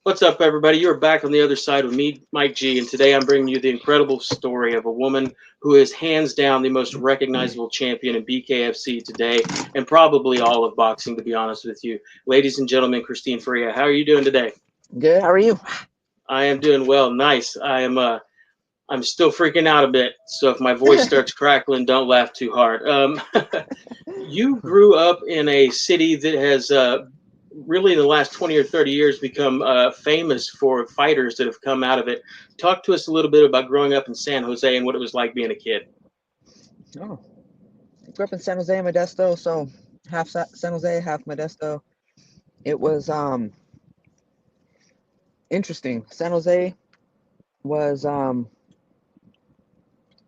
What's up, everybody? You're back on the other side with me, Mike G, and today I'm bringing you the incredible story of a woman who is hands down the most recognizable champion in BKFC today, and probably all of boxing, to be honest with you. Ladies and gentlemen, Christine FEREA, how are you doing today? Good. How are you? I am doing well. Nice. I'm still freaking out a bit, so if my voice starts crackling, don't laugh too hard. You grew up in a city that has really in the last 20 or 30 years become famous for fighters that have come out of it. Talk to us a little bit about growing up in San Jose and what it was like being a kid. Oh, I grew up in San Jose, Modesto, so half San Jose, half Modesto. It was interesting. San Jose was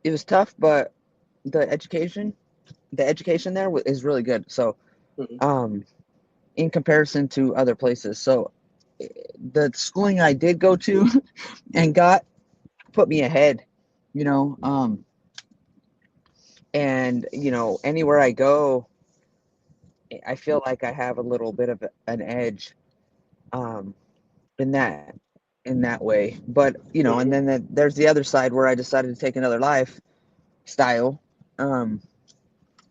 it was tough, but the education, the education there is really good. So Hmm. um, in comparison to other places, so the schooling I did go to and got put me ahead. You know, and anywhere I go, I feel like I have a little bit of an edge. Um, in that way. But and Hmm. then there's the other side where I decided to take another lifestyle. Um,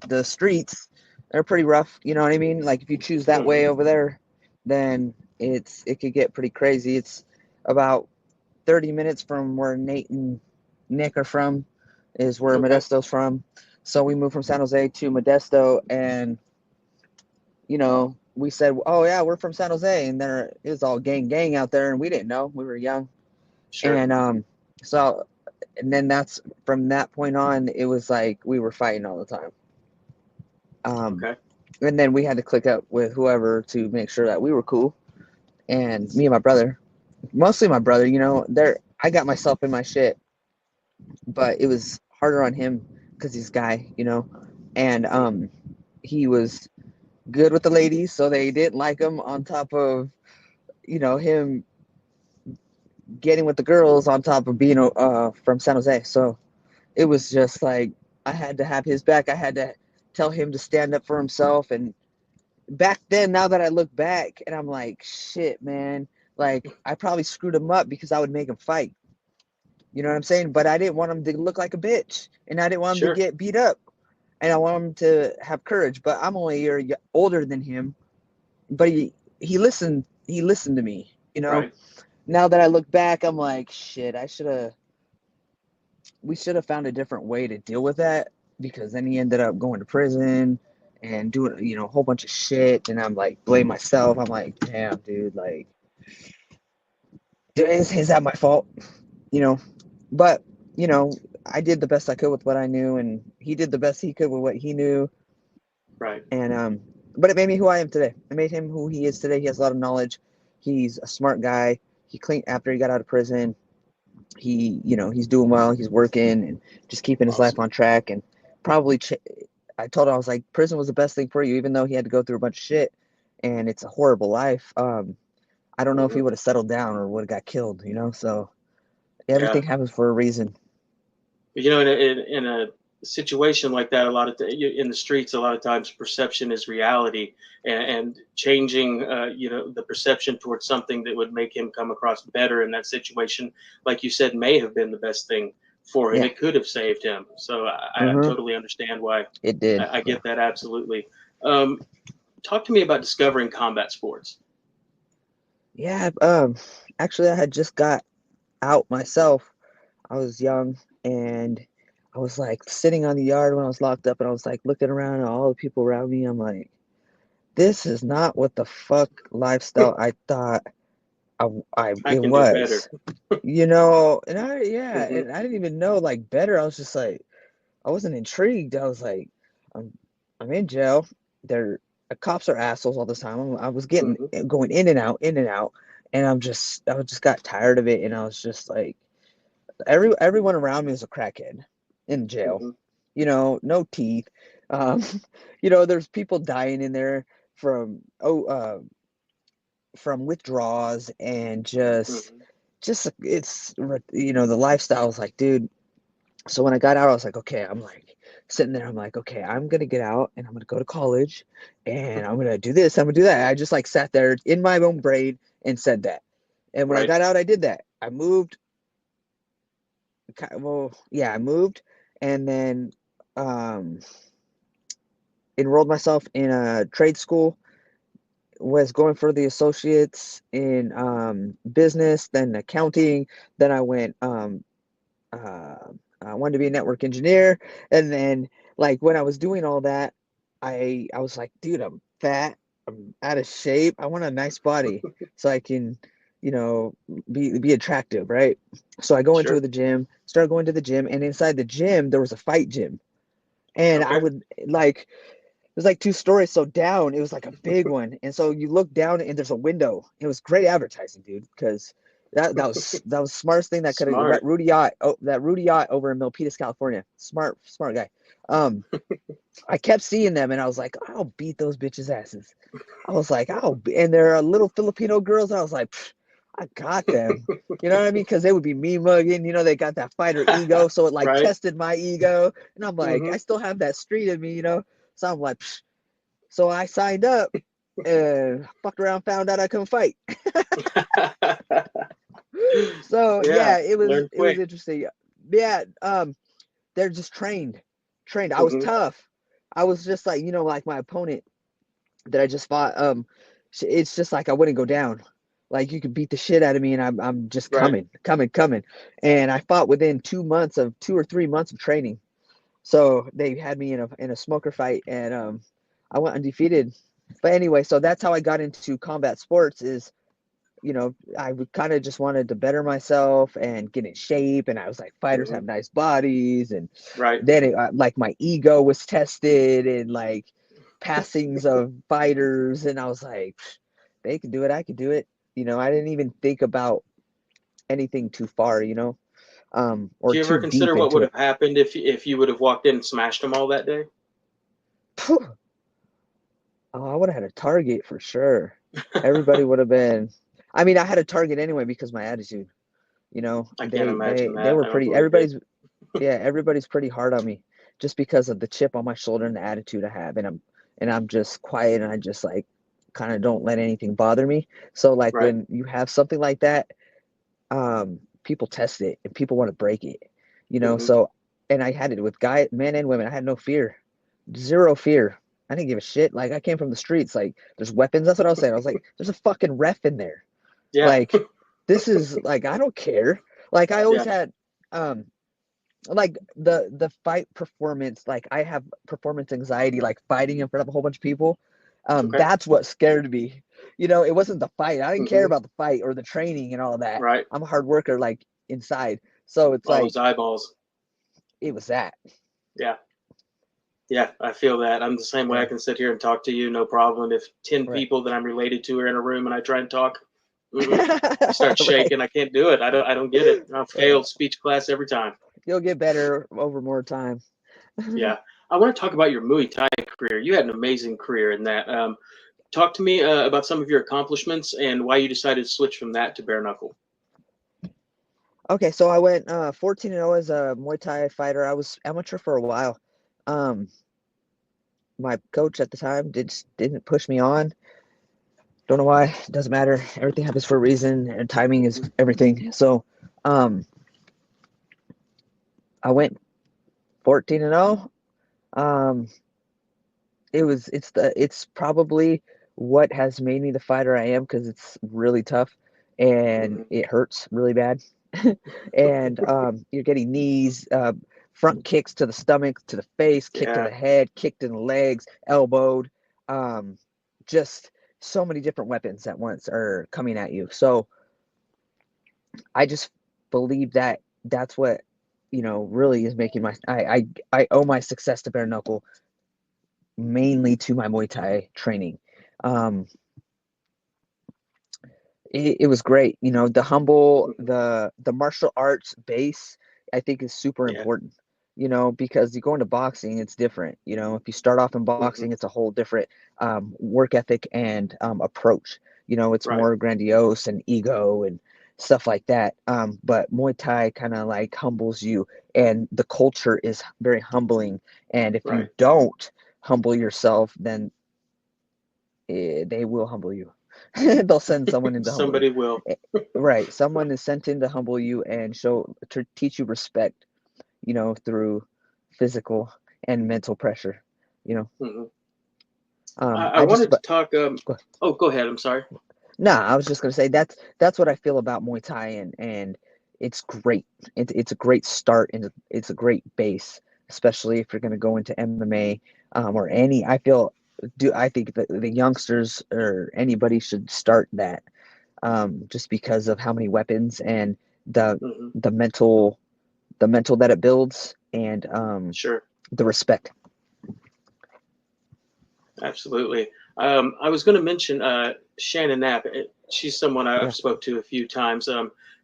the streets are pretty rough. You know what I mean? Like if you choose that Hmm. way over there, then it could get pretty crazy. It's about 30 minutes from where Nate and Nick are from, is where Okay. Modesto's from. So we moved from San Jose to Modesto, and we said, "Oh yeah, we're from San Jose," and there it was all gang out there, and we didn't know. We were young, Sure. and so and then that's from that point on, it was like we were fighting all the time. Um, Okay. and then we had to click up with whoever to make sure that we were cool. And me and my brother, mostly my brother, there I got myself in my shit, but it was harder on him because he's a guy, and Hmm. he was good with the ladies, so they didn't like him. On top of him getting with the girls, on top of being from San Jose, so it was just like I had to have his back. I had to tell him to stand up for himself. And back then, now that I look back, and I'm like, shit, man, like I probably screwed him up because I would make him fight. You know what I'm saying? But I didn't want him to look like a bitch, and I didn't want him to Sure. get beat up, and I want him to have courage. But I'm only a year older than him, but he listened. He listened to me. Right. Now that I look back, I'm like, shit, we should have found a different way to deal with that, because then he ended up going to prison and doing a whole bunch of shit, and I'm like blame myself. I'm like, damn, dude, like is that my fault? you know but you know I did the best I could with what I knew, and he did the best he could with what he knew. Right. And but it made me who I am today. It made him who he is today. He has a lot of knowledge. He's a smart guy. He cleaned after he got out of prison. He's doing well. He's working and just keeping his life Awesome. on track. And probably, I told him, I was like, prison was the best thing for you, even though he had to go through a bunch of shit, and it's a horrible life. I don't know if he Hmm. would have settled down or would have got killed. So Yeah. everything happens for a reason. In a situation like that, in the streets, a lot of times perception is reality, and changing, the perception towards something that would make him come across better in that situation, like you said, may have been the best thing for him. Yeah. It could have saved him. So I Mm-hmm. totally understand why. It did. I Yeah. get that absolutely. Um, Talk to me about discovering combat sports. Yeah. Actually, I had just got out myself. I was young, and I was like sitting on the yard when I was locked up, and I was like looking around at all the people around me. I'm like, this is not what the fuck lifestyle I thought I it can do better. was. And Hmm. and I didn't even know like better. I was just like, I wasn't intrigued. I was like, I'm I'm in jail. They're the cops are assholes all the time. I was getting Hmm. going in and out, and I just got tired of it, and I was just like, everyone around me was a crackhead in jail. Hmm. No teeth. Um, there's people dying in there from from withdrawals, and Hmm. just it's the lifestyle is like, dude. So when I got out, I was like, okay, I'm like sitting there, I'm like, okay, I'm gonna get out and I'm gonna go to college, and I'm gonna do this, I'm gonna do that. I just like sat there in my own brain and said that. And when I Right. got out, I did that. I moved. Well, yeah, I moved, and then um, enrolled myself in a trade school. Was going for the associates in business, then accounting. Then uh, I wanted to be a network engineer, and then like when I was doing all that, I was like, dude, I'm fat, I'm out of shape. I want a nice body so I can, you know, be attractive, right? So I go into Sure. the gym, start going to the gym, and inside the gym there was a fight gym, and I Okay. would like it was like 2 stories, so down it was like a big one, and so you look down and there's a window. It was great advertising, dude, because that was the smartest thing that could have Smart. that Rudy Yacht over in Milpitas, California. Smart guy. Um, I kept seeing them and I was like, I'll beat those bitches' asses. I was like, and they're little Filipino girls. And I was like, I got them. You know what I mean? Because they would be me mugging. You know, they got that fighter ego. So it like Right. tested my ego. And I'm like, Hmm. I still have that street in me, you know? So I'm like, so I signed up and fucked around, found out I couldn't fight. So Yeah. yeah, it was Learn it was quick. interesting. Yeah, they're just trained. I was Hmm. tough. I was just like, like my opponent that I just fought. It's just like I wouldn't go down. Like you could beat the shit out of me, and I'm just Right. coming. And I fought within 2 months of 2 or 3 months of training. So they had me in a smoker fight, and I went undefeated. But anyway, so that's how I got into combat sports. Is I would kind of just wanted to better myself and get in shape. And I was like, fighters Hmm. have nice bodies. And Right. then like my ego was tested and like passings of fighters. And I was like, they can do it. I could do it. I didn't even think about anything too far, Do or you ever too consider deep what into would it. have happened if you would have walked in and smashed them all that day? Phew. Oh, I would have had a target for sure. Everybody would have been. I mean, I had a target anyway because my attitude. I can't They imagine they that. were I don't pretty. believe it. Everybody's pretty hard on me just because of the chip on my shoulder and the attitude I have, and I'm just quiet and I just like kind of don't let anything bother me. So like Right. when you have something like that, people test it and people want to break it, Hmm. So and I had it with men and women. I had no fear, zero fear. I didn't give a shit. Like I came from the streets. Like there's weapons. That's what I was saying. I was like, there's a fucking ref in there. Yeah. Like this is like I don't care. Like I always Yeah. had like the fight performance, like I have performance anxiety, like fighting in front of a whole bunch of people. Okay. That's what scared me. It wasn't the fight. I didn't care Hmm. about the fight or the training and all that. Right. I'm a hard worker, like inside. So it's All those like eyeballs. it was that. Yeah. Yeah. I feel that. I'm the same way. I Yeah. can sit here and talk to you, no problem. If 10 Right. people that I'm related to are in a room and I try and talk, I start Right. shaking. I can't do it. I don't get it. I Yeah. failed speech class every time. You'll get better over more time. Yeah. I want to talk about your Muay Thai career. You had an amazing career in that. Talk to me about some of your accomplishments and why you decided to switch from that to bare knuckle. Okay, so I went 14-0 as a Muay Thai fighter. I was amateur for a while. Um, my coach at the time didn't push me on. Don't know why. It doesn't matter. Everything happens for a reason, and timing is everything. So, um, I went 14-0. Um, it's probably what has made me the fighter I am because it's really tough and Hmm. it hurts really bad. And you're getting knees, front kicks to the stomach, to the face, kick to Yeah. the head, kicked in the legs, elbowed. Um, just so many different weapons at once are coming at you. So I just believe that that's what really is making I owe my success to bare knuckle mainly to my Muay Thai training. Um, it was great. The martial arts base I think is super Yeah. important. Because you go into boxing, it's different. If you start off in Hmm. boxing, it's a whole different work ethic and approach. It's Right. more grandiose and ego and stuff like that. But Muay Thai kind of like humbles you, and the culture is very humbling. And if you Right. don't humble yourself, then they will humble you. They'll send someone in to humble you. Somebody will. Right. Someone is sent in to humble you and to teach you respect, through physical and mental pressure. You know, Hmm. um, I I just, wanted to but talk. go Oh, go ahead. I'm sorry. Nah, I was just gonna say that's what I feel about Muay Thai, and it's great. It's a great start and it's a great base, especially if you're gonna go into MMA, or any. I think that the youngsters or anybody should start that, just because of how many weapons and the Hmm. the mental the mental that it builds, and Sure. the respect. Absolutely. I was going to mention Shannon Knapp. She's someone Yeah, I've spoke to a few times.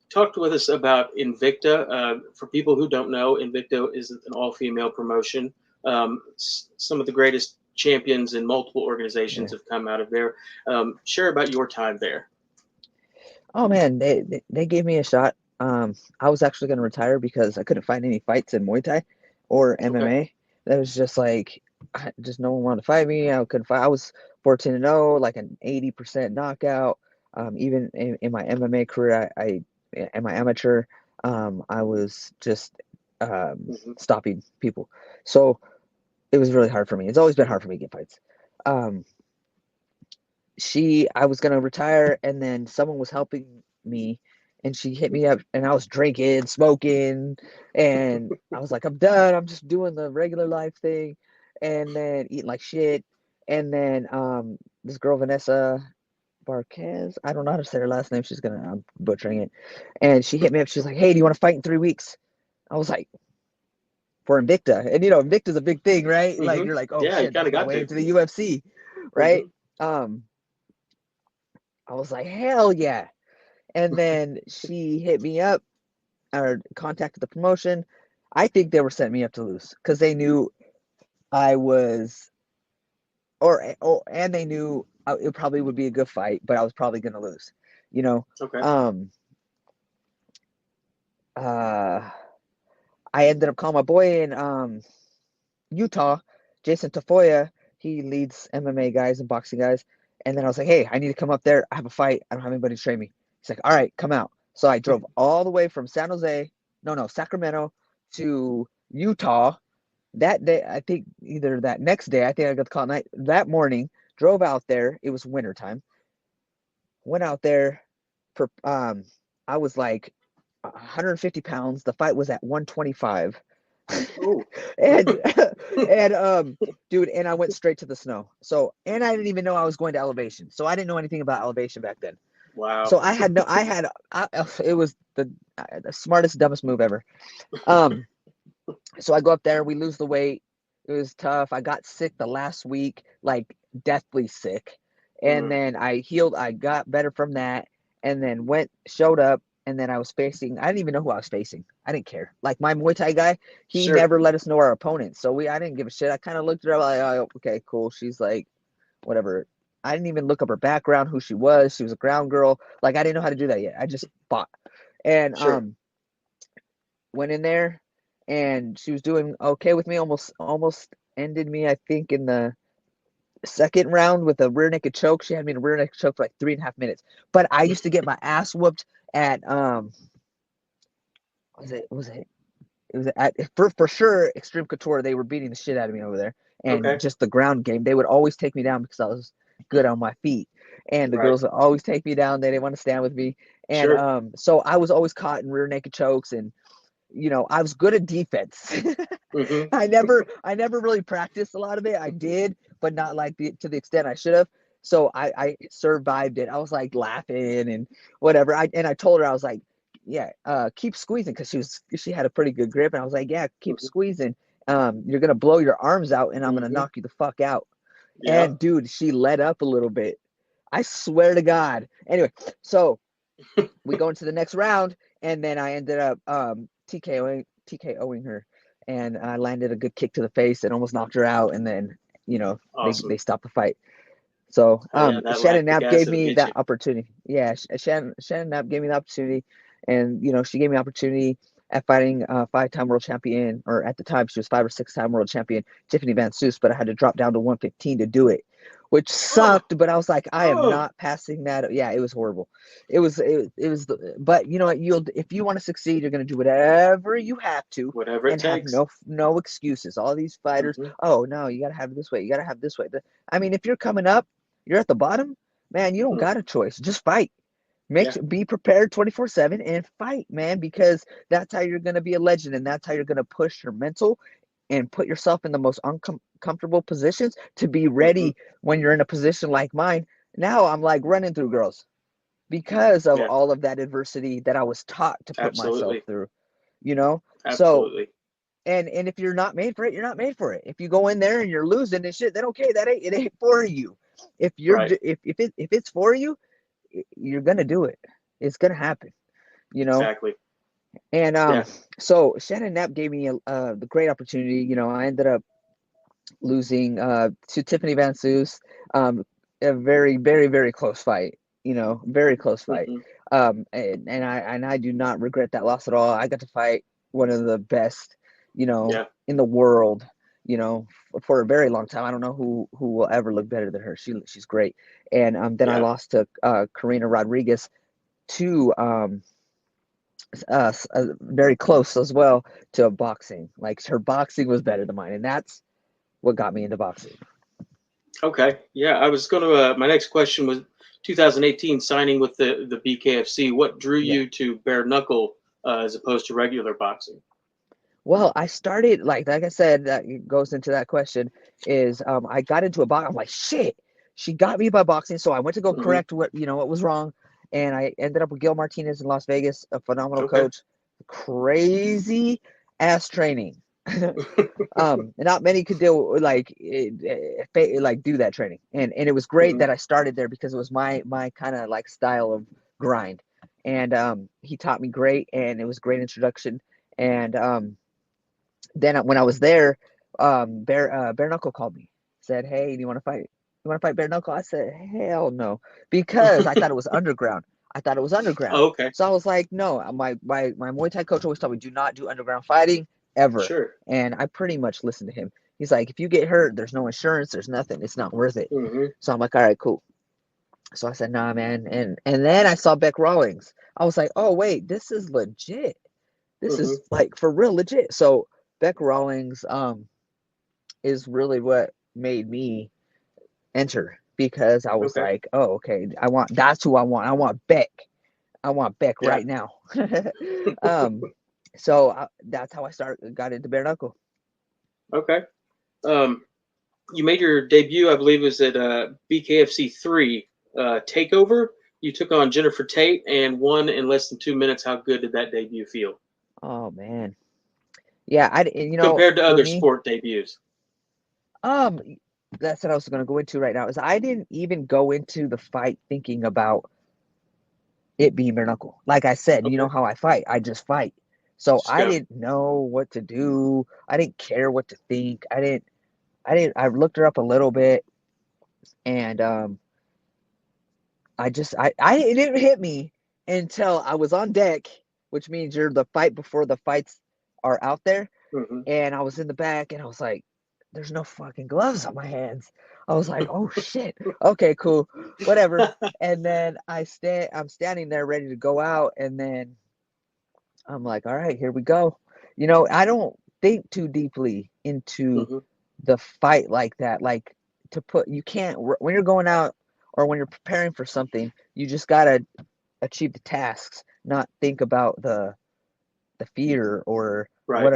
Talked with us about Invicta. For people who don't know, Invicta is an all-female promotion. Some of the greatest champions in multiple organizations yeah. have come out of there. Share about your time there. Oh man, they gave me a shot. I was actually gonna retire because I couldn't find any fights in Muay Thai or Okay. MMA. That was just like, just no one wanted to fight me. I couldn't fight. I was 14-0, like an 80% knockout. Even in my MMA career, in my amateur, I was just Hmm. stopping people. So it was really hard for me. It's always been hard for me to get fights. Um, I was gonna retire, and then someone was helping me, and she hit me up, and I was drinking, smoking, and I was like, I'm done. I'm just doing the regular life thing, and then eating like shit. And then this girl Vanessa Barquez, I don't know how to say her last name. I'm butchering it, and she hit me up. She's like, "Hey, do you want to fight in 3 weeks?" I was like, "For Invicta," and Invicta's a big thing, right? Like Hmm. you're like, "Oh Yeah, you shit, kind of that's my got way to. into the UFC," right? Hmm. Um, I was like, "Hell yeah!" And then she hit me up or contacted the promotion. I think they were setting me up to lose because they knew I was, and they knew it probably would be a good fight, but I was probably going to lose. You know, Okay. um, uh, I ended up calling my boy in Utah, Jason Tafoya. He leads MMA guys and boxing guys. And then I was like, hey, I need to come up there. I have a fight. I don't have anybody to train me. He's like, all right, come out. So I drove all the way from San Jose, no, Sacramento to Utah that day. I think either that next day, I think I got the call at night that morning, drove out there. It was wintertime. Went out there for, I was like 150 pounds. The fight was at 125. Oh. and and dude, and I went straight to the snow. So, and I didn't even know I was going to elevation. So I didn't know anything about elevation back then. Wow. So it was the smartest, dumbest move ever. Um, so I go up there, we lose the weight. It was tough. I got sick the last week, like deathly sick. And Mm. then I healed, I got better from that, and then showed up, and then I didn't even know who I was facing. I didn't care. Like my Muay Thai guy, he Sure. never let us know our opponents. So I didn't give a shit. I kind of looked at her like, oh, okay, cool. She's like, whatever. I didn't even look up her background, who she was. She was a ground girl. Like I didn't know how to do that yet. I just fought. And Sure. went in there, and she was doing okay with me. Almost ended me, I think, in the second round with a rear naked choke. She had me in a rear naked choke for like 3.5 minutes. But I used to get my ass whooped at was it at for sure Extreme Couture. They were beating the shit out of me over there, and Okay. just the ground game. They would always take me down because I was good on my feet, and the Right. girls would always take me down. They didn't want to stand with me, and Sure. so I was always caught in rear naked chokes, and I was good at defense. Hmm. I never really practiced a lot of it. I did, but not like to the extent I should have. So I survived it. I was like laughing and whatever. I told her, I was like, yeah, keep squeezing, because she had a pretty good grip, and I was like, yeah, keep Hmm. squeezing. You're gonna blow your arms out, and I'm gonna Hmm. knock you the fuck out. Yeah. And dude, she let up a little bit. I swear to God. Anyway, so we go into the next round, and then I ended up TKOing her, and I landed a good kick to the face and almost knocked her out, and then Awesome. they stopped the fight. So Yeah, that Shannon lactic Knapp gave acid will me get you. that opportunity. Yeah, Shannon Knapp gave me the opportunity, and she gave me opportunity at fighting 5-time world champion, or at the time she was 5 or 6-time world champion Tiffany Van Soos, but I had to drop down to 115 to do it. which Oh, sucked. But I was like, I am oh, not passing that. Yeah, it was horrible. But you know what? If you want to succeed, you're gonna do whatever you have to, whatever it and have takes. no excuses. All these fighters, Hmm. oh no, you gotta have it this way. You gotta have it this way. I mean, if you're coming up, you're at the bottom, man. You don't Hmm. got a choice. Just fight. Yeah, Be prepared 24/7 and fight, man, because that's how you're gonna be a legend, and that's how you're gonna push your mental and put yourself in the most uncomfortable positions to be hmm, ready when you're in a position like mine. Now I'm like running through girls because of yeah, all of that adversity that I was taught to put myself absolutely, through, you know? So, absolutely. and if you're not made for it, you're not made for it. If you go in there and you're losing and shit, then okay, it ain't for you. Right, If it's for you, you're gonna do it. It's gonna happen, you know? exactly. And Yeah, so Shannon Knapp gave me the great opportunity. You know, I ended up losing to Tiffany Van Soos, a very, very, very close fight. You know, very close fight. hmm, And I do not regret that loss at all. I got to fight one of the best, you know, yeah, in the world. You know, for a very long time. I don't know who will ever look better than her. She's great. And then I yeah. lost to Karina Rodriguez to very close as well to boxing. Like her boxing was better than mine, and that's what got me into boxing. Okay, yeah. I was going to. My next question was 2018 signing with the BKFC. What drew Yeah. you to bare knuckle as opposed to regular boxing? Well, I started like I said, that goes into that question is I got into a box. I'm like, shit, she got me by boxing, so I went to go Hmm. correct what was wrong, and I ended up with Gil Martinez in Las Vegas, a phenomenal Okay. coach, crazy ass training. Not many could do like do that training, and it was great Hmm. that I started there because it was my kind of like style of grind, and he taught me great, and it was a great introduction, and then when I was there, Bare Knuckle called me, said, "Hey, do you want to fight? You want to fight Bare Knuckle?" I said, "Hell no," because I thought it was underground. I thought it was underground. Oh, okay. So I was like, "No." My Muay Thai coach always told me, "Do not do underground fighting ever," Sure. and I pretty much listened to him. He's like, "If you get hurt, there's no insurance, there's nothing. It's not worth it." Hmm. So I'm like, "All right, cool." So I said, "Nah, man," and then I saw Beck Rawlings. I was like, "Oh wait, this is legit. This Hmm. is like for real legit." So Beck Rawlings is really what made me enter because I was Okay. like, oh, okay, that's who I want. I want Beck. I want Beck Yeah. right now. um, so that's how I got into bare knuckle. Okay. Um, you made your debut, I believe, was at BKFC 3 Takeover. You took on Jennifer Tate and won in less than 2 minutes. How good did that debut feel Oh man, yeah, compared to for other me, sport debuts? um, that's what I was going to go into right now. Is I didn't even go into the fight thinking about it being bare knuckle. Like I said, you Okay. know how I fight. I just fight. So Just I go. didn't know what to do. I didn't care what to think. I looked her up a little bit, and it didn't hit me until I was on deck, which means you're the fight before the fights are out there. Hmm. And I was in the back, and I was like, there's no fucking gloves on my hands. I was like, oh shit. Okay, cool. Whatever. And then I'm standing there ready to go out, and then I'm like, all right, here we go. I don't think too deeply into Hmm. the fight like that. Like you can't, when you're going out or when you're preparing for something, you just got to achieve the tasks, not think about the fear or Right.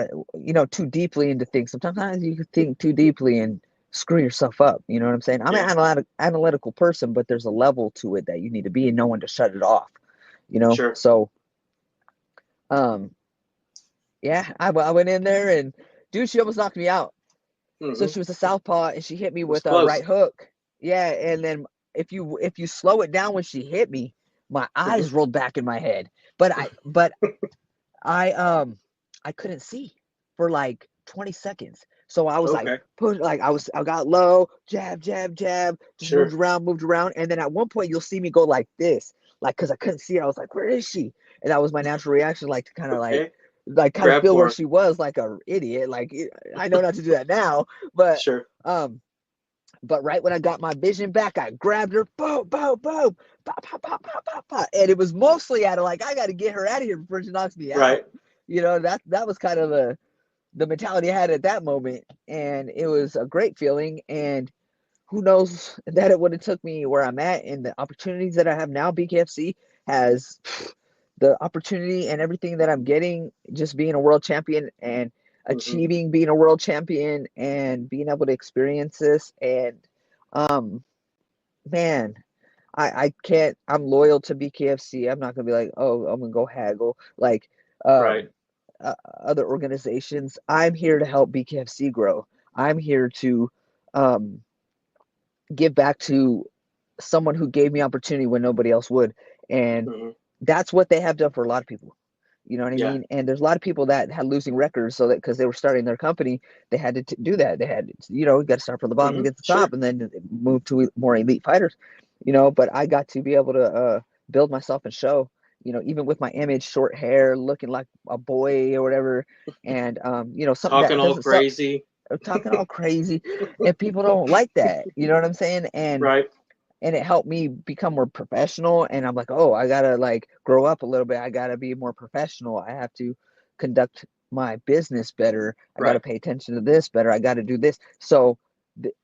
too deeply into things. Sometimes you can think too deeply and screw yourself up. You know what I'm saying? I'm Yeah. an analytical person, but there's a level to it that you need to be and know when to shut it off, Sure. So, um, yeah, I went in there and dude, she almost knocked me out. So Hmm. she was a southpaw and she hit me It was with a right close. hook. Yeah, and then if you slow it down when she hit me, my Hmm. eyes rolled back in my head. But I couldn't see for like 20 seconds. So I was like Okay. I got low, jab, jab, jab, just Sure. moved around, and then at one point you'll see me go like this, like because I couldn't see her. I was like, where is she? And that was my natural reaction, like to kind of Okay. kind of Grab feel where for her. she was, like a idiot. Like I know not to do that now, but Sure. um But right when I got my vision back, I grabbed her, boom, boom, boom, pop, pop, pop, pop, pop, pop. And it was mostly out of like, I got to get her out of here before she knocks me out. Right. That was kind of the mentality I had at that moment. And it was a great feeling. And who knows that it would have took me where I'm at, and the opportunities that I have now. BKFC has the opportunity and everything that I'm getting, just being a world champion and achieving being a world champion and being able to experience this. And man, I can't, I'm loyal to BKFC. I'm not gonna be like, oh, I'm gonna go haggle like Right. um other organizations. I'm here to help BKFC grow. I'm here to um give back to someone who gave me opportunity when nobody else would. And Hmm. that's what they have done for a lot of people. You know what I Yeah. mean? And there's a lot of people that had losing records, so that because they were starting their company, they had to do that. They had, you got to start from the bottom to get to the Sure. top, and then move to more elite fighters. But I got to be able to build myself and show. Even with my image, short hair, looking like a boy or whatever, and something Talking that all doesn't sell, crazy. talking all crazy, and people don't like that. You know what I'm saying? Right. And it helped me become more professional. And I'm like, oh, I gotta like grow up a little bit. I gotta be more professional. I have to conduct my business better. I gotta Right. pay attention to this better. I gotta do this. So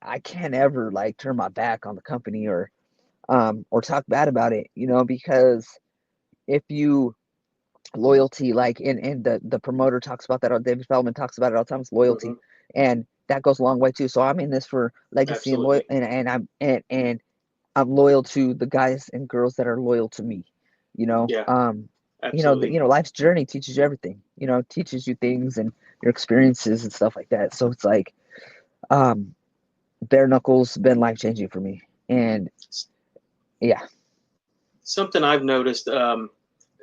I can't ever like turn my back on the company or talk bad about it, because if you loyalty, like, and the promoter talks about that, or David Feldman talks about it all the time, it's loyalty. Hmm. And that goes a long way too. So I'm in this for legacy and loyal, Absolutely. and I'm loyal to the guys and girls that are loyal to me. You know, Yeah. um, Absolutely. life's journey teaches you everything. Teaches you things and your experiences and stuff like that. So it's like, um, bare knuckles been life changing for me. And yeah, Something I've noticed.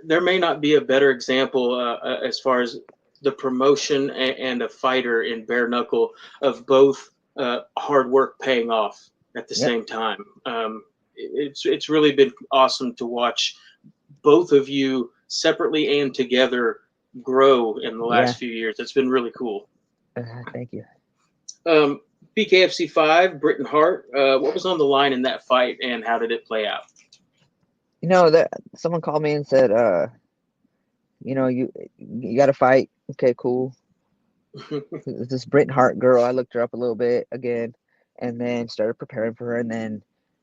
There may not be a better example as far as the promotion and a fighter in bare knuckle of both hard work paying off at the yep, same time. It's really been awesome to watch both of you separately and together grow in the yeah. last few years. It's been really cool. Thank you. Um, BKFC 5, Britain Hart. What was on the line in that fight, and how did it play out? That someone called me and said, you got to fight. Okay, cool. This Britain Hart girl, I looked her up a little bit again, and then started preparing for her, and then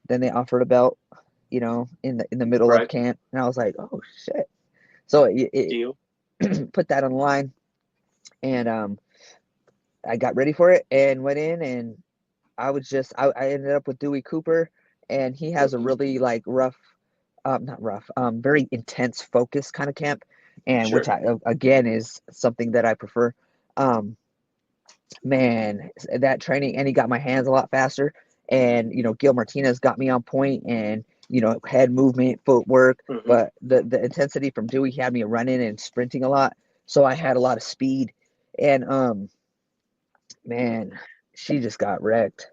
they offered a belt, in the middle of Right. camp, and I was like, oh shit. So it Deal. put that on the line, and I got ready for it and went in, and I ended up with Dewey Cooper, and he has a Hmm. really like rough, not rough, very intense focus kind of camp, and which Sure. I again is something that I prefer. Um, man, that training, and he got my hands a lot faster. And Gil Martinez got me on point, and head movement, footwork. Hmm. But the intensity from Dewey had me running and sprinting a lot, so I had a lot of speed. And man, she just got wrecked.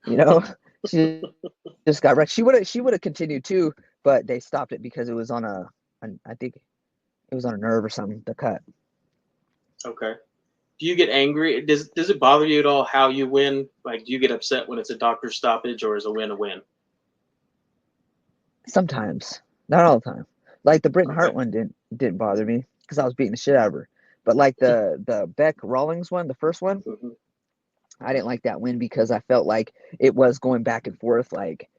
You know, she just got wrecked. She would have continued too, but they stopped it because it was I think it was on a nerve or something. The cut. Okay. Do you get angry? Does it bother you at all how you win? Like, do you get upset when it's a doctor stoppage, or is a win a win? Sometimes, not all the time. Like the Britain Okay. Hart one didn't bother me because I was beating the shit out of her. But like the Beck Rawlings one, the first one, Hmm. I didn't like that win because I felt like it was going back and forth, like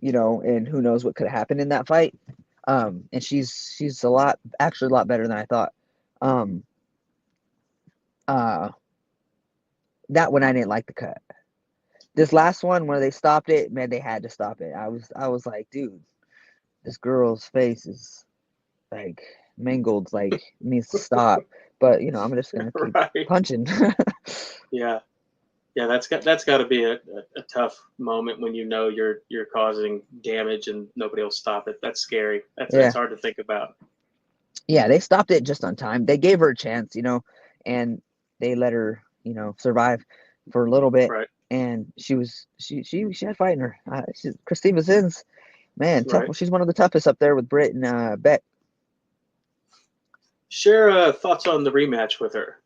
and who knows what could have happened in that fight. And she's actually a lot better than I thought. Um, uh, that one I didn't like the cut. This last one where they stopped it, man, they had to stop it. I was like, dude, this girl's face is like mangled, like it needs to stop. But I'm just gonna keep Right. punching. Yeah. Yeah. That's got to be a tough moment when you know you're causing damage and nobody will stop it. That's scary. That's Yeah, hard to think about. yeah, they stopped it just on time. They gave her a chance, and they let her, survive for a little bit. Right. And she had fight in her. Christine Bazins, man, tough. Right. She's one of the toughest up there with Britt and Beck. Share thoughts on the rematch with her.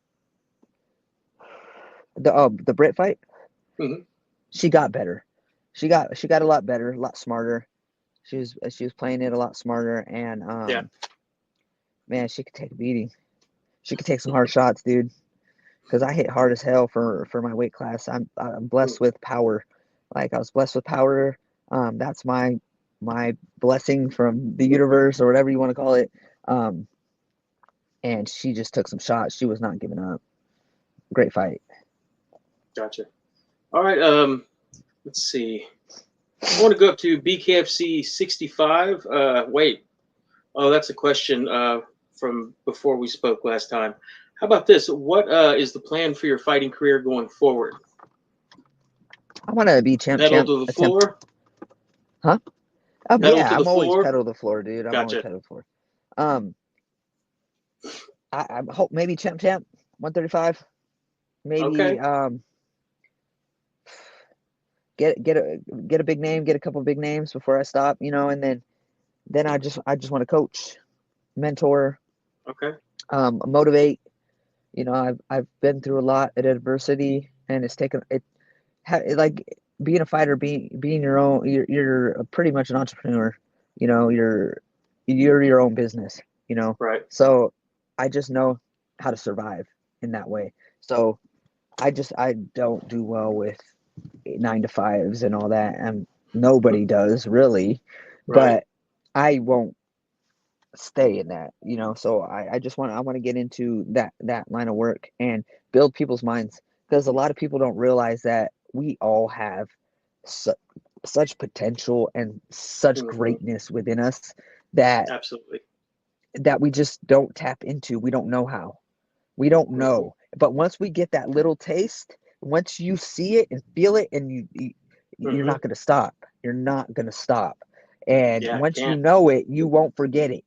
The Britt fight, Hmm. she got better. she got a lot better, a lot smarter. She was playing it a lot smarter, and Yeah. man, she could take a beating. She could take some hard shots, dude. Because I hit hard as hell for my weight class. I'm blessed with power. Like I was blessed with power. That's my blessing from the universe or whatever you want to call it. Um, and she just took some shots. She was not giving up. Great fight. Gotcha. All right. Let's see. I want to go up to BKFC 65. Wait. Oh, that's a question from before we spoke last time. How about this? What is the plan for your fighting career going forward? I want to be champ. Pedal to the floor? Huh? Pedal Yeah, to the I'm always floor? pedal to the floor, dude. I'm always Gotcha. pedal to the floor. I hope maybe champ 135. Maybe Okay. Get a big name, get a couple of big names before I stop, and then I just want to coach, mentor, Okay. motivate. I've been through a lot at adversity, and it's taken it. Like being a fighter, being your own. You're pretty much an entrepreneur. You're your own business. Right. So I just know how to survive in that way. So I don't do well with 9 to 5s and all that, and nobody does really, Right. but I won't stay in that. So I want to get into that line of work and build people's minds, because a lot of people don't realize that we all have such potential and such Hmm. greatness within us that Absolutely. we just don't tap into. We don't know how. We don't Hmm. know. But once we get that little taste, once you see it and feel it, and you're Hmm. not going to stop. You're not going to stop. And Yeah, once you can't. know it, you won't forget it,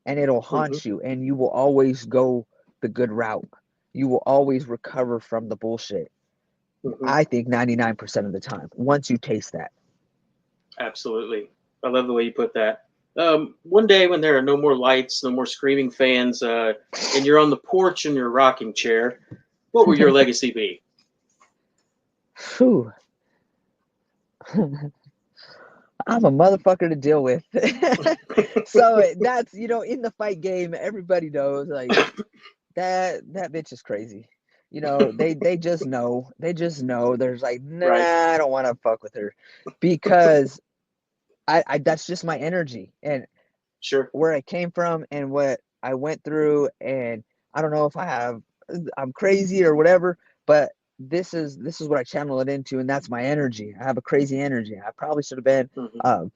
and it'll Hmm. haunt you, and you will always go the good route. You will always recover from the bullshit. Hmm. I think 99% of the time, once you taste that. Absolutely. I love the way you put that. One day when there are no more lights, no more screaming fans, and you're on the porch in your rocking chair, what will your legacy be? Whew. I'm a motherfucker to deal with. So that's, in the fight game, everybody knows, like, that bitch is crazy. They just know. They just know. There's like, nah, Right. I don't want to fuck with her, because I that's just my energy and Sure. where I came from and what I went through. And I don't know if I'm crazy or whatever, but this is what I channel it into, and that's my energy. I have a crazy energy. I probably should have been Hmm. um,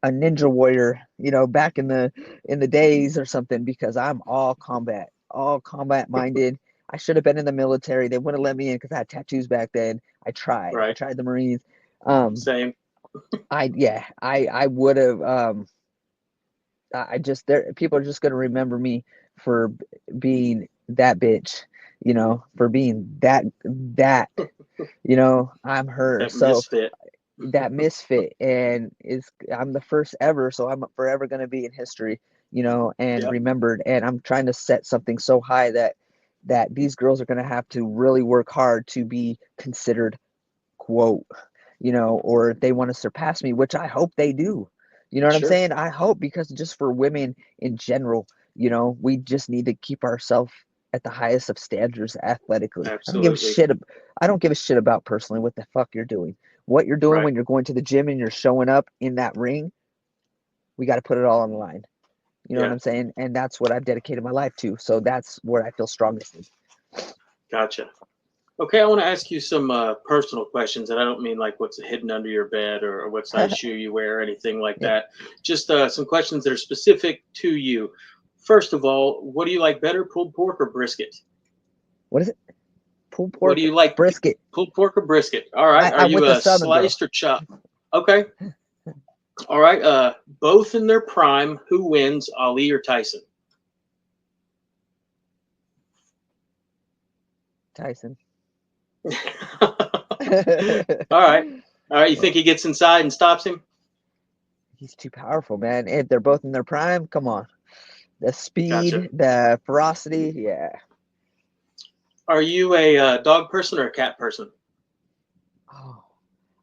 a ninja warrior, back in the days or something, because I'm all combat minded. I should have been in the military. They wouldn't let me in because I had tattoos back then. I tried. I Right. tried the Marines. Same. I would have. I just there people are just gonna remember me for being that bitch, for being that, I'm her. That So misfit. that misfit, and I'm the first ever, so I'm forever gonna be in history, and Yep. remembered. And I'm trying to set something so high that these girls are gonna have to really work hard to be considered, quote, or they want to surpass me, which I hope they do. You know what I'm Sure. saying? I hope, because just for women in general, we just need to keep ourselves at the highest of standards athletically. Absolutely. I don't give a shit about personally what the fuck you're doing. What you're doing Right. when you're going to the gym and you're showing up in that ring, we got to put it all on the line. You know what Yeah. I'm saying? And that's what I've dedicated my life to. So that's where I feel strongest in. Gotcha. Okay, I want to ask you some personal questions, and I don't mean like what's hidden under your bed or what size shoe you wear or anything like Yeah. that. Just some questions that are specific to you. First of all, what do you like better, pulled pork or brisket? What is it? Pulled What do pork, you like, brisket. pulled pork or brisket? All right. Are I'm you with the a Southern girl. sliced or chopped? Okay. All right. Both in their prime, who wins, Ali or Tyson? Tyson. All right. All right. You think he gets inside and stops him? He's too powerful, man. If they're both in their prime, come on. The Gotcha. speed, the ferocity, yeah. Are you a dog person or a cat person? Oh,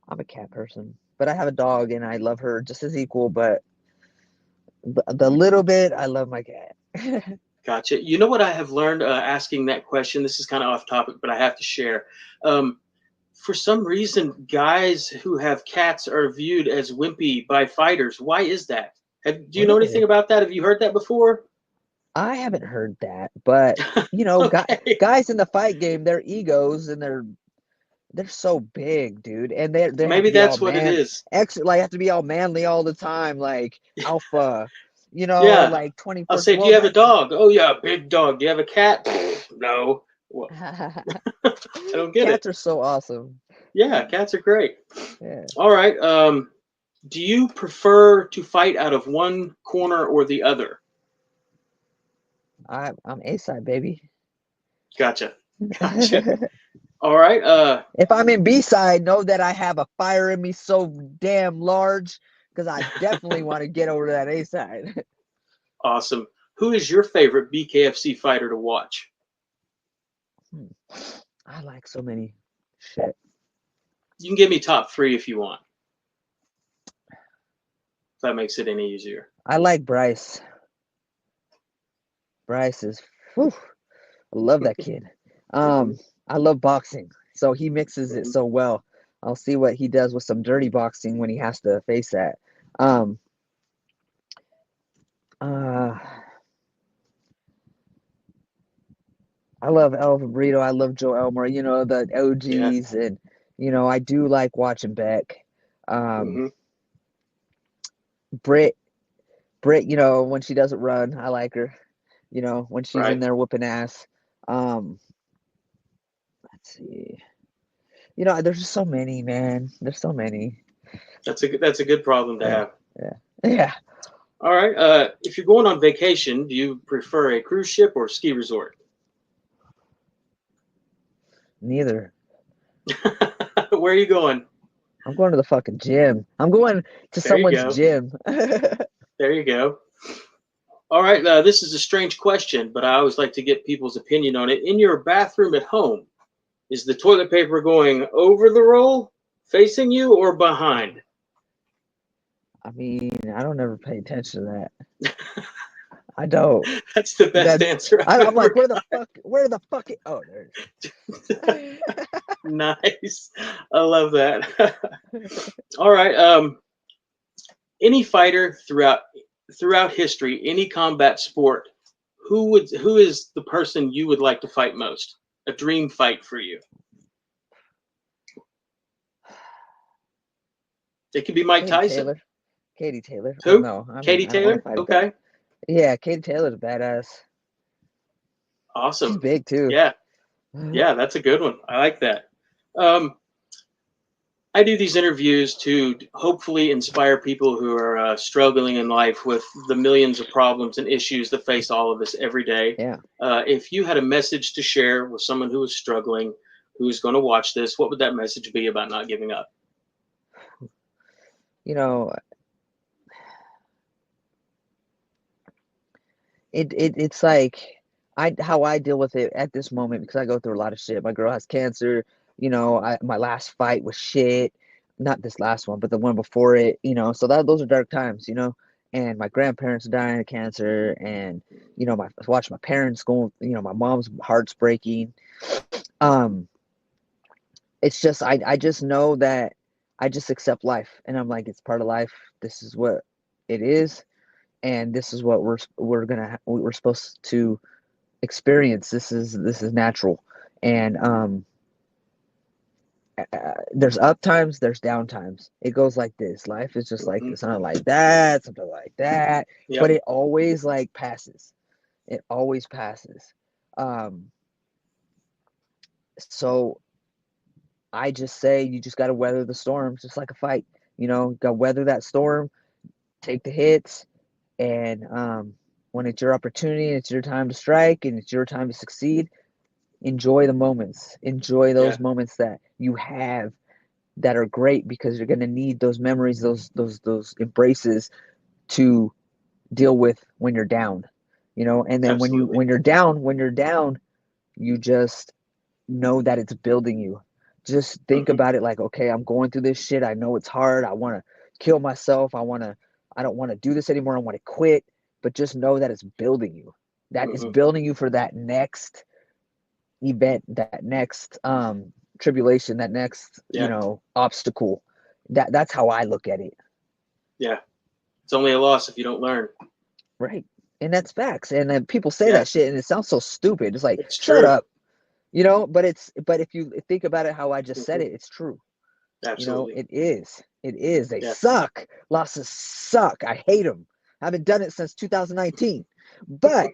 I'm a cat person, but I have a dog and I love her just as equal. But the little bit, I love my cat. Gotcha. You know what I have learned asking that question? This is kind of off topic, but I have to share. Um, for some reason, guys who have cats are viewed as wimpy by fighters. Why is that? Do you know anything Really? about that? Have you heard that before? I haven't heard that, but Okay. guys in the fight game, their egos and they're so big, dude, and they have to Maybe be all that's what it man, is. like have to be all manly all the time, like alpha, Yeah. like I'll 24. say, do you Well, have a that's dog? Oh, yeah, big dog. Do you have a cat? No. Well, I don't get it. cats are so awesome. Yeah, cats are great. Yeah, All right. Do you prefer to fight out of one corner or the other? I'm A side, baby. Gotcha. Gotcha. All right. If I'm in B side, know that I have a fire in me so damn large because I definitely want to get over to that A side. Awesome. Who is your favorite BKFC fighter to watch? I like so many shit. You can give me top three if you want. If that makes it any easier. I like Bryce. Bryce is, whew, I love that kid. Hmm. I love boxing, so he mixes it Hmm. so well. I'll see what he does with some dirty boxing when he has to face that. Um, uh, I love Elvin Brito. I love Joe Elmore. The Yeah. OGs, and I do like watching Beck. Um, Hmm. Britt, Britt. When she doesn't run, I like her. When she's in Right. there whooping ass. Um, let's see. There's just so many, man. There's so many. That's a good problem to Yeah, have. yeah, yeah. All right. If you're going on vacation, do you prefer a cruise ship or ski resort? Neither. Where are you going? I'm going to the fucking gym. I'm going to There you someone's go. gym. There you go. All right. This is a strange question, but I always like to get people's opinion on it. In your bathroom at home, is the toilet paper going over the roll, facing you, or behind? I mean, I don't ever pay attention to that. I don't. That's the best That's answer I've I'm like, ever where the fuck oh, there got. it Nice. I love that. is. All right. Any fighter throughout history, any combat sport, who is the person you would like to fight most? A dream fight for you. It could be Mike Katie Tyson. Taylor. Katie Taylor. Well, Who? no, I mean, Katie I don't want to Taylor? fight with that. Okay. Yeah, Katie Taylor's a badass. She's Awesome. big too. Yeah. Yeah, that's a good one. I like that. Um, I do these interviews to hopefully inspire people who are struggling in life with the millions of problems and issues that face all of us every day. Yeah. If you had a message to share with someone who is struggling, who's going to watch this, what would that message be about not giving up? You know, it's like how I deal with it at this moment because I go through a lot of shit. My girl has cancer. My last fight was shit. Not this last one, but the one before it. So those are dark times. And my grandparents are dying of cancer, and watch my parents going. My mom's heart's breaking. Um, it's just I just know that I just accept life, and I'm like, it's part of life. This is what it is, and this is what we're supposed to experience. This is natural, and there's up times, there's down times. It goes like this. Life is just like Hmm. something like that, something like that, but Yep. it always like passes. It always passes. Um, so I just say you just got to weather the storm, just like a fight. Got to weather that storm, take the hits, and when it's your opportunity, it's your time to strike, and it's your time to succeed. Enjoy the moments. Enjoy Yeah. those moments that you have that are great because you're gonna need those memories, those embraces to deal with when you're down. And then when you Absolutely. when you're down, you just know that it's building you just think Mhm. about it like, okay, I'm going through this shit. I know it's hard. I want to kill myself. I don't want to do this anymore. I want to quit. But just know that it's building you. That is Mhm. building you for that next event, that next tribulation, that next, Yeah. obstacle. That's how I look at it. Yeah. It's only a loss if you don't learn. Right. And that's facts. And then people say Yeah. that shit and it sounds so stupid. It's like, It's shut true. up. But if you think about it how I just said Mhm. it, it's true. Absolutely. It is. It is. They Yeah. suck. Losses suck. I hate them. I haven't done it since 2019. But,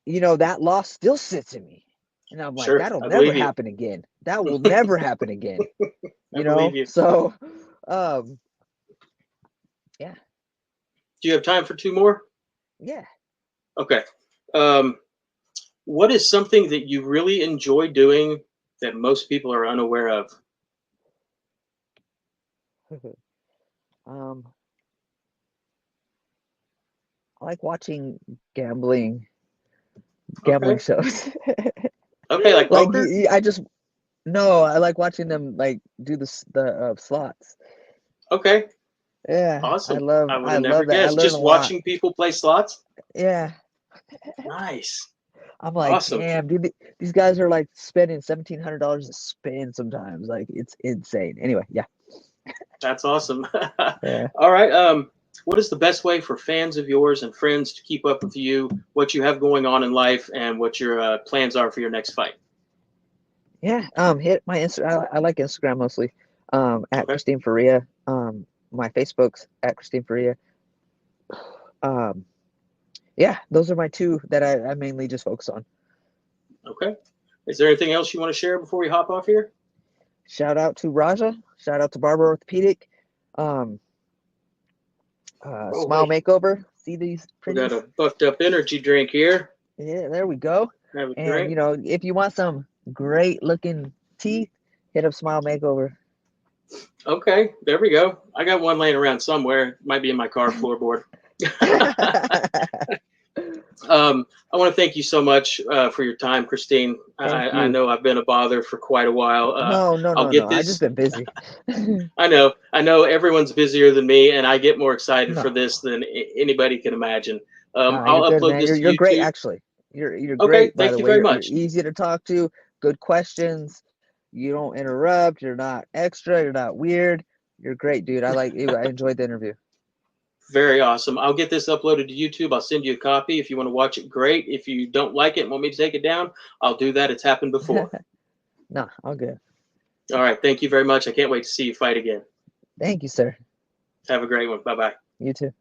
that loss still sits in me. And I'm like, Sure. that'll I never believe you. happen again. That will never happen again. I believe you. So, um, yeah, Do you have time for two more? yeah. Okay. Um, what is something that you really enjoy doing that most people are unaware of? um, I like watching gambling Okay. shows. Okay, like Like poker? I just no, I like watching them like do the slots. Okay. Yeah, Awesome. I would I have never love that. I guessed. learn a Just lot. watching people play slots? Yeah, Nice. I'm like, Awesome. damn, dude, these guys are like spending $1,700 to spin sometimes. Like it's insane. Anyway, yeah, That's awesome. yeah, All right. What is the best way for fans of yours and friends to keep up with you, what you have going on in life, and what your plans are for your next fight? yeah. Hit my Insta. I like Instagram mostly. At Okay. Christine FEREA. My Facebook's at Christine FEREA. Um, yeah, those are my two that I mainly just focus on. Okay. Is there anything else you want to share before we hop off here? Shout out to Raja. Shout out to Barber Orthopedic. Um, Oh, Smile hey, Makeover. See these we got pretties? a buffed up energy drink here. Yeah, there we go. Have a And drink. if you want some great looking teeth, hit up Smile Makeover. Okay, there we go. I got one laying around somewhere. It might be in my car floorboard. I want to thank you so much for your time, Christine. Thank I you. know I've been a bother for quite a while. No, no, I'll no, no. get I just this. been busy. I know. I know everyone's busier than me, and I get more excited for No, this than anybody can imagine. nah, you're I'll good, upload man. this to You're great, YouTube. actually. You're Okay, great, by thank the you way. very You're much. easy to talk to. Good questions. You don't interrupt. You're not extra. You're not weird. You're great, dude. I like you. I enjoyed the interview. Very awesome. I'll get this uploaded to YouTube. I'll send you a copy. If you want to watch it, great. If you don't like it and want me to take it down, I'll do that. It's happened before. Nah, all good. All right. Thank you very much. I can't wait to see you fight again. Thank you, sir. Have a great one. Bye bye. You too.